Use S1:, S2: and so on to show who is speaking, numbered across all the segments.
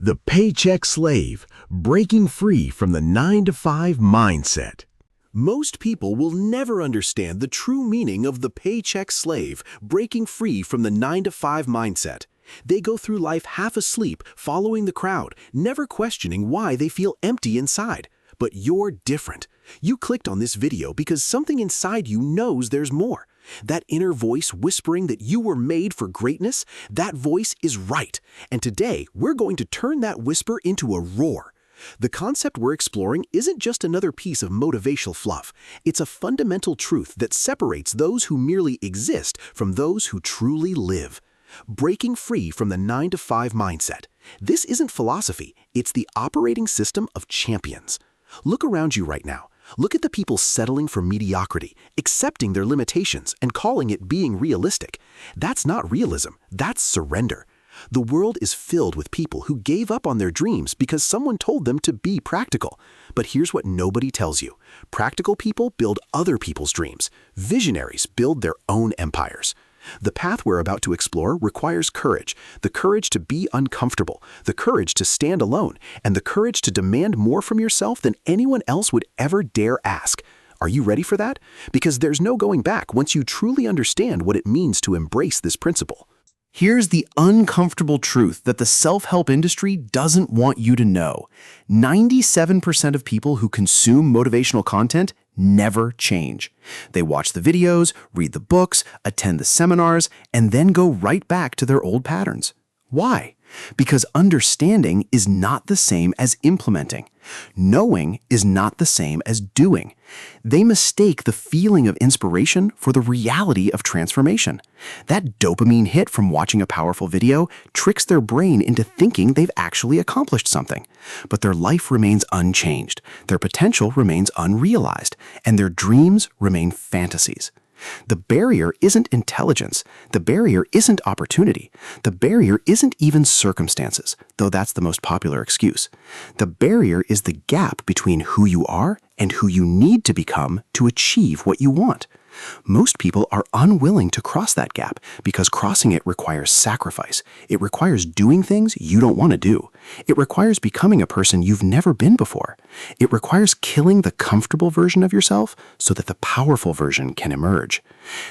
S1: The Paycheck Slave, breaking free from the 9-to-5 mindset. Most people will never understand the true meaning of the paycheck slave, breaking free from the 9-to-5 mindset. They go through life half asleep, following the crowd, never questioning why they feel empty inside. But you're different. You clicked on this video because something inside you knows there's more. That inner voice whispering that you were made for greatness, that voice is right. And today, we're going to turn that whisper into a roar. The concept we're exploring isn't just another piece of motivational fluff. It's a fundamental truth that separates those who merely exist from those who truly live. Breaking free from the 9-to-5 mindset. This isn't philosophy, it's the operating system of champions. Look around you right now. Look at the people settling for mediocrity, accepting their limitations, and calling it being realistic. That's not realism, that's surrender. The world is filled with people who gave up on their dreams because someone told them to be practical. But here's what nobody tells you. Practical people build other people's dreams. Visionaries build their own empires. The path we're about to explore requires courage, the courage to be uncomfortable, the courage to stand alone, and the courage to demand more from yourself than anyone else would ever dare ask. Are you ready for that? Because there's no going back once you truly understand what it means to embrace this principle.
S2: Here's the uncomfortable truth that the self-help industry doesn't want you to know. 97% of people who consume motivational content never change. They watch the videos, read the books, attend the seminars, and then go right back to their old patterns. Why? Because understanding is not the same as implementing. Knowing is not the same as doing. They mistake the feeling of inspiration for the reality of transformation. That dopamine hit from watching a powerful video tricks their brain into thinking they've actually accomplished something. But their life remains unchanged, their potential remains unrealized, and their dreams remain fantasies. The barrier isn't intelligence. The barrier isn't opportunity. The barrier isn't even circumstances, though that's the most popular excuse. The barrier is the gap between who you are and who you need to become to achieve what you want. Most people are unwilling to cross that gap because crossing it requires sacrifice. It requires doing things you don't want to do. It requires becoming a person you've never been before. It requires killing the comfortable version of yourself so that the powerful version can emerge.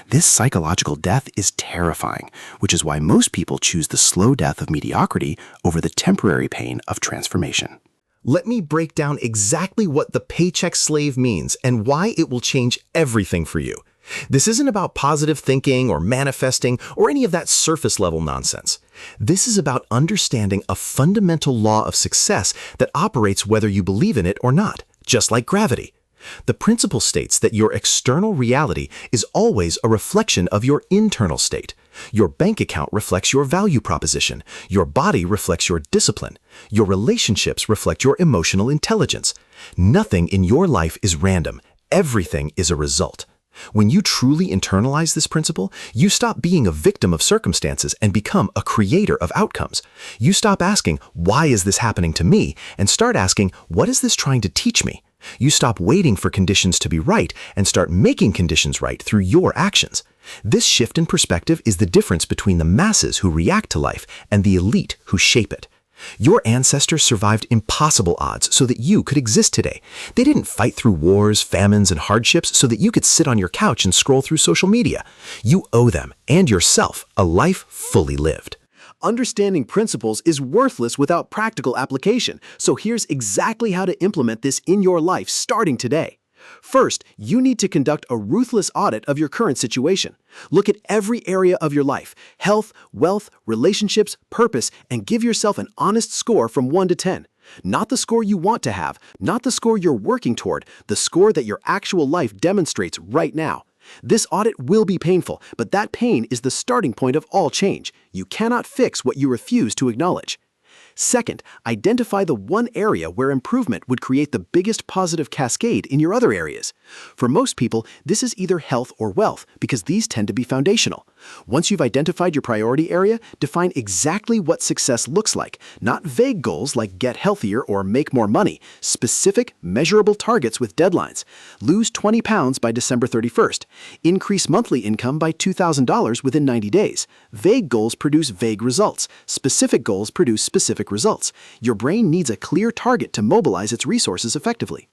S2: This psychological death is terrifying, which is why most people choose the slow death of mediocrity over the temporary pain of transformation.
S3: Let me break down exactly what the paycheck slave means and why it will change everything for you. This isn't about positive thinking or manifesting or any of that surface-level nonsense. This is about understanding a fundamental law of success that operates whether you believe in it or not, just like gravity. The principle states that your external reality is always a reflection of your internal state. Your bank account reflects your value proposition. Your body reflects your discipline. Your relationships reflect your emotional intelligence. Nothing in your life is random. Everything is a result. When you truly internalize this principle, you stop being a victim of circumstances and become a creator of outcomes. You stop asking, why is this happening to me? And start asking, what is this trying to teach me? You stop waiting for conditions to be right and start making conditions right through your actions. This shift in perspective is the difference between the masses who react to life and the elite who shape it. Your ancestors survived impossible odds so that you could exist today. They didn't fight through wars, famines, and hardships so that you could sit on your couch and scroll through social media. You owe them and yourself a life fully lived.
S2: Understanding principles is worthless without practical application, so here's exactly how to implement this in your life starting today. First, you need to conduct a ruthless audit of your current situation. Look at every area of your life, health, wealth, relationships, purpose, and give yourself an honest score from 1 to 10. Not the score you want to have, not the score you're working toward, the score that your actual life demonstrates right now. This audit will be painful, but that pain is the starting point of all change. You cannot fix what you refuse to acknowledge. Second, identify the one area where improvement would create the biggest positive cascade in your other areas. For most people, this is either health or wealth, because these tend to be foundational. Once you've identified your priority area, define exactly what success looks like, not vague goals like get healthier or make more money, specific, measurable targets with deadlines. Lose 20 pounds by December 31st. Increase monthly income by $2,000 within 90 days. Vague goals produce vague results. Specific goals produce specific results. Your brain needs a clear target to mobilize its resources effectively.